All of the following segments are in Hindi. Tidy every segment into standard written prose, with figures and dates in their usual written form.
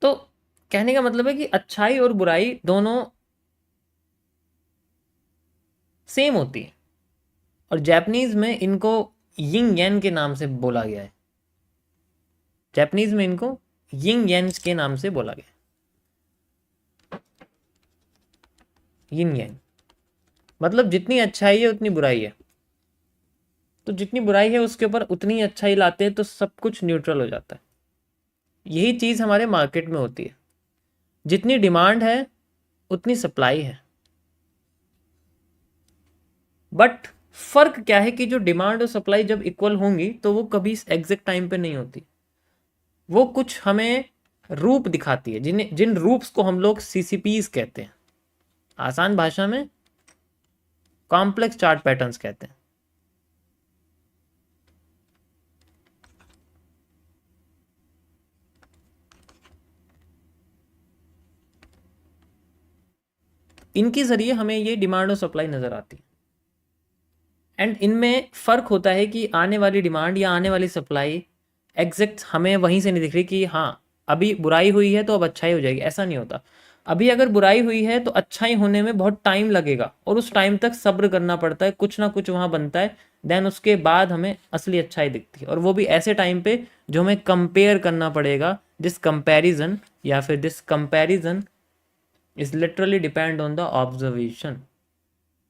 तो कहने का मतलब है कि अच्छाई और बुराई दोनों सेम होती है, और जापानीज में इनको यिंग यन के नाम से बोला गया है। जापानीज में इनको यिंग यन के नाम से बोला गया है, यिंग यंग। मतलब जितनी अच्छाई है उतनी बुराई है, तो जितनी बुराई है उसके ऊपर उतनी अच्छाई लाते हैं तो सब कुछ न्यूट्रल हो जाता है। यही चीज़ हमारे मार्केट में होती है, जितनी डिमांड है उतनी सप्लाई है। बट फर्क क्या है कि जो डिमांड और सप्लाई जब इक्वल होंगी तो वो कभी एग्जैक्ट टाइम पे नहीं होती। वो कुछ हमें रूप दिखाती है, जिन रूप्स को हम लोग सीसीपीज कहते हैं, आसान भाषा में कॉम्प्लेक्स चार्ट पैटर्न्स कहते हैं। इनके जरिए हमें ये डिमांड और सप्लाई नजर आती है। एंड इनमें फ़र्क होता है कि आने वाली डिमांड या आने वाली सप्लाई एग्जैक्ट हमें वहीं से नहीं दिख रही कि हाँ अभी बुराई हुई है तो अब अच्छाई हो जाएगी, ऐसा नहीं होता। अभी अगर बुराई हुई है तो अच्छाई होने में बहुत टाइम लगेगा, और उस टाइम तक सब्र करना पड़ता है, कुछ ना कुछ वहाँ बनता है। देन उसके बाद हमें असली अच्छाई दिखती है, और वो भी ऐसे टाइम पे जो हमें कंपेयर करना पड़ेगा। दिस कंपैरिजन या फिर this comparison is literally depend on the observation.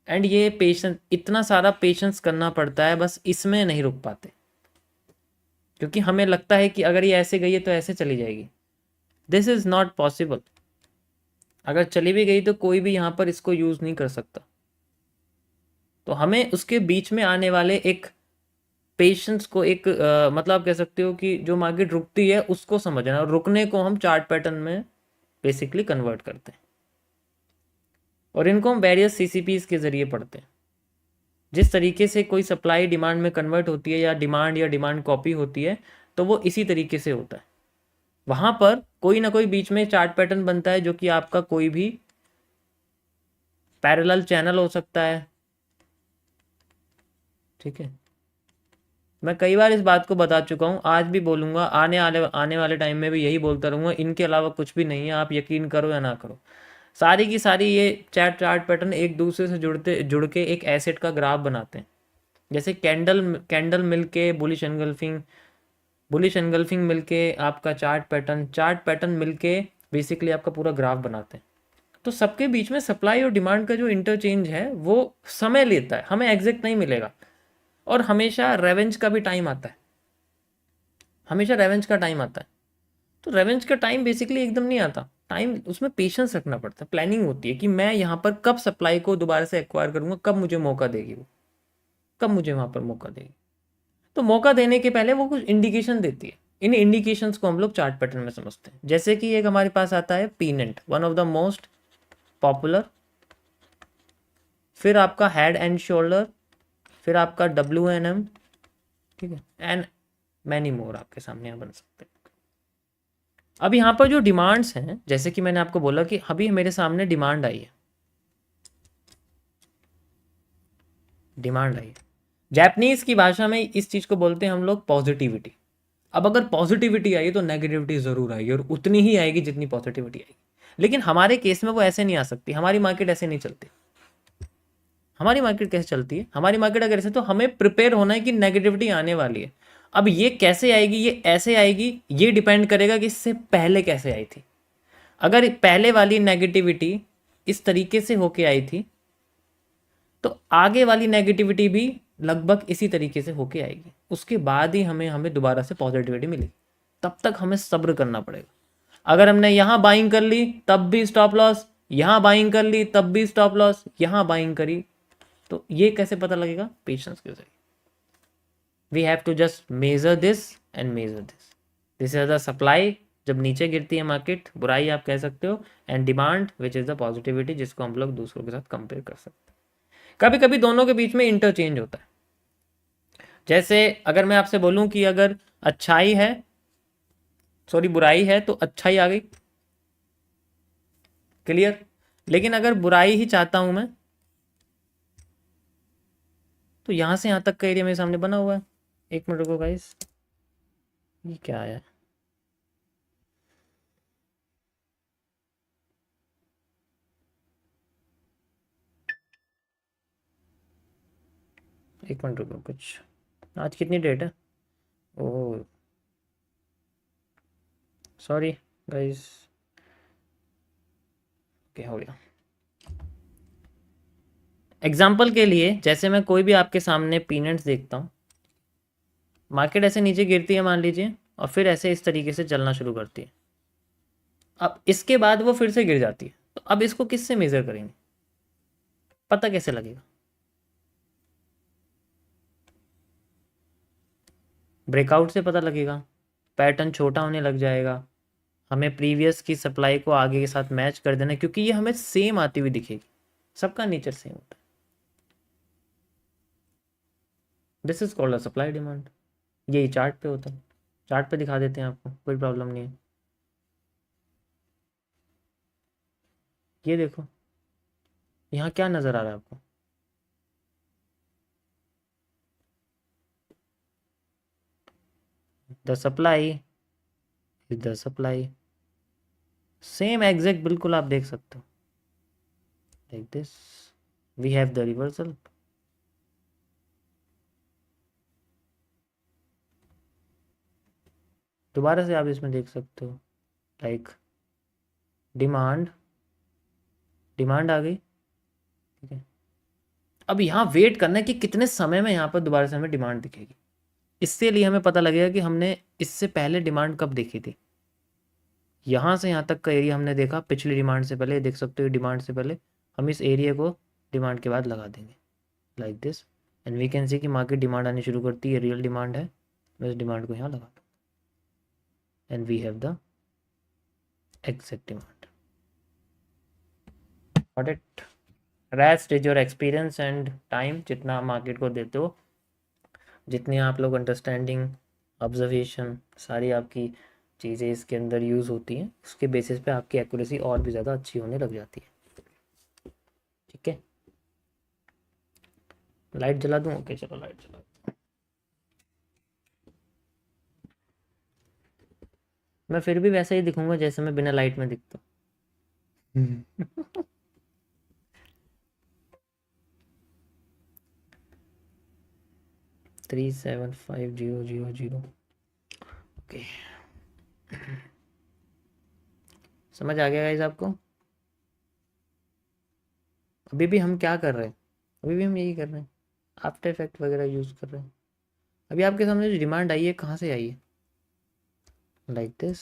And ये पेशेंस, इतना सारा पेशेंस करना पड़ता है, बस इसमें नहीं रुक पाते, क्योंकि हमें लगता है कि अगर ये ऐसे गई है तो ऐसे चली जाएगी। This is not possible. अगर चली भी गई तो कोई भी यहाँ पर इसको यूज़ नहीं कर सकता। तो हमें उसके बीच में आने वाले एक पेशेंस को, एक मतलब आप कह सकते हो कि जो मार्केट रुकती है उसको समझना, और रुकने को हम चार्ट पैटर्न में बेसिकली कन्वर्ट करते हैं, और इनको हम वेरियस सीसीपीज के ज़रिए पढ़ते हैं। जिस तरीके से कोई सप्लाई डिमांड में कन्वर्ट होती है, या डिमांड कॉपी होती है, तो वो इसी तरीके से होता है। वहाँ पर कोई ना कोई बीच में चार्ट पैटर्न बनता है, जो कि आपका कोई भी पैरेलल चैनल हो सकता है। ठीक है, मैं कई बार इस बात को बता चुका हूँ, आज भी बोलूँगा, आने वाले टाइम में भी यही बोलता रहूँगा। इनके अलावा कुछ भी नहीं है, आप यकीन करो या ना करो। सारी की सारी ये चार्ट पैटर्न एक दूसरे से जुड़ के एक एसेट का ग्राफ बनाते हैं। जैसे कैंडल मिल के बुलिश एंगल्फिंग मिलके आपका चार्ट पैटर्न मिलके बेसिकली आपका पूरा ग्राफ बनाते हैं। तो सबके बीच में सप्लाई और डिमांड का जो इंटरचेंज है वो समय लेता है, हमें एग्जैक्ट नहीं मिलेगा। और हमेशा रेवेंज का भी टाइम आता है, हमेशा रेवेंज का टाइम आता है। तो रेवेंज का टाइम बेसिकली एकदम नहीं आता, टाइम उसमें पेशेंस रखना पड़ता है, प्लानिंग होती है कि मैं यहाँ पर कब सप्लाई को दोबारा से एक्वायर करूँगा, कब मुझे मौका देगी वो, कब मुझे वहाँ पर मौका देगी। तो मौका देने के पहले वो कुछ इंडिकेशन देती है। इन इंडिकेशंस को हम लोग चार्ट पैटर्न में समझते हैं। जैसे कि एक हमारे पास आता है peanut, one of the most popular. फिर आपका हेड एंड शोल्डर, फिर आपका WNM। ठीक है, एंड मैनी मोर आपके सामने यहाँ बन सकते हैं। अब यहाँ पर जो डिमांड्स हैं, जैसे कि मैंने आपको बोला कि अभी मेरे सामने डिमांड आई है, डिमांड आई है। जापानीज की भाषा में इस चीज़ को बोलते हैं हम लोग पॉजिटिविटी। अब अगर पॉजिटिविटी आई तो नेगेटिविटी ज़रूर आएगी, और उतनी ही आएगी जितनी पॉजिटिविटी आएगी। लेकिन हमारे केस में वो ऐसे नहीं आ सकती, हमारी मार्केट ऐसे नहीं चलती। हमारी मार्केट कैसे चलती है, हमारी मार्केट अगर ऐसे, तो हमें प्रिपेयर होना है कि नेगेटिविटी आने वाली है। अब ये कैसे आएगी, ये ऐसे आएगी, ये डिपेंड करेगा कि इससे पहले कैसे आई थी। अगर पहले वाली नेगेटिविटी इस तरीके से होके आई थी, तो आगे वाली नेगेटिविटी भी लगभग इसी तरीके से होके आएगी। उसके बाद ही हमें हमें दोबारा से पॉजिटिविटी मिलेगी। तब तक हमें सब्र करना पड़ेगा। अगर हमने यहाँ बाइंग कर ली तब भी स्टॉप लॉस, यहाँ बाइंग कर ली तब भी स्टॉप लॉस, यहाँ बाइंग करी, तो ये कैसे पता लगेगा? पेशेंस के जरिए। We have to just measure this and measure this. This is the supply, जब नीचे गिरती है मार्केट, बुराई आप कह सकते हो, and demand which is the positivity, जिसको हम लोग दूसरों के साथ कंपेयर कर सकते हैं। कभी कभी दोनों के बीच में इंटरचेंज होता है। जैसे अगर मैं आपसे बोलूं कि अगर अच्छाई है, सॉरी बुराई है, तो अच्छाई आ गई, क्लियर। लेकिन अगर बुराई ही चाहता हूं मैं, तो यहां से यहां तक का एरिया मेरे सामने बना हुआ है। एक मिनट रुको गाइस, ये क्या आया? एक मिनट रुको, कुछ आज कितनी डेट है? ओह सॉरी गाइस, क्या हो गया? एग्जाम्पल के लिए जैसे मैं कोई भी आपके सामने पीनट्स देखता हूँ, मार्केट ऐसे नीचे गिरती है मान लीजिए, और फिर ऐसे इस तरीके से चलना शुरू करती है। अब इसके बाद वो फिर से गिर जाती है, तो अब इसको किससे मेजर करेंगे? पता कैसे लगेगा? ब्रेकआउट से पता लगेगा, पैटर्न छोटा होने लग जाएगा, हमें प्रीवियस की सप्लाई को आगे के साथ मैच कर देना, क्योंकि ये हमें सेम आती हुई दिखेगी, सबका नेचर सेम होता है। This is called a supply demand. यही चार्ट पे होता है, चार्ट पे दिखा देते हैं आपको, कोई प्रॉब्लम नहीं है। ये देखो यहाँ क्या नज़र आ रहा है आपको? The supply is the supply, same exact बिल्कुल आप देख सकते हो, like this we have the reversal. दोबारा से आप इसमें देख सकते हो, लाइक डिमांड, डिमांड आ गई, ठीक है। अब यहाँ वेट करना है कि कितने समय में यहाँ पर दोबारा से हमें डिमांड दिखेगी, इससे लिए हमें पता लगेगा कि हमने इससे पहले डिमांड कब देखी थी। यहाँ से यहाँ तक का एरिया हमने देखा पिछली डिमांड से पहले, देख सकते हो डिमांड से पहले, हम इस एरिया को डिमांड के बाद लगा देंगे like this, and we can see कि मार्केट डिमांड आनी शुरू करती है, रियल डिमांड है, मैं इस डिमांड को यहाँ लगा, and we have the exact demand. Got it? Rest is your experience and time, जितना आप मार्केट को देते हो, जितनी आप लोग अंडरस्टैंडिंग, ऑब्जर्वेशन, सारी आपकी चीज़ें इसके अंदर यूज़ होती हैं, उसके बेसिस पे आपकी एक्यूरेसी और भी ज़्यादा अच्छी होने लग जाती है। ठीक है, लाइट जला दूँ? ओके चलो लाइट जला। मैं फिर भी वैसा ही दिखूंगा जैसे मैं बिना लाइट में दिखता हूँ। 375000। ओके, समझ आ गया गाइस आपको? अभी भी हम क्या कर रहे हैं? अभी भी हम यही कर रहे हैं, आफ्टर इफेक्ट वगैरह यूज़ कर रहे हैं। अभी आपके सामने जो डिमांड आई है कहाँ से आई है? लाइक दिस,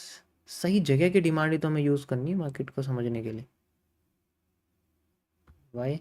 सही जगह की डिमांड ही तो हमें यूज़ करनी है मार्केट को समझने के लिए। वाई?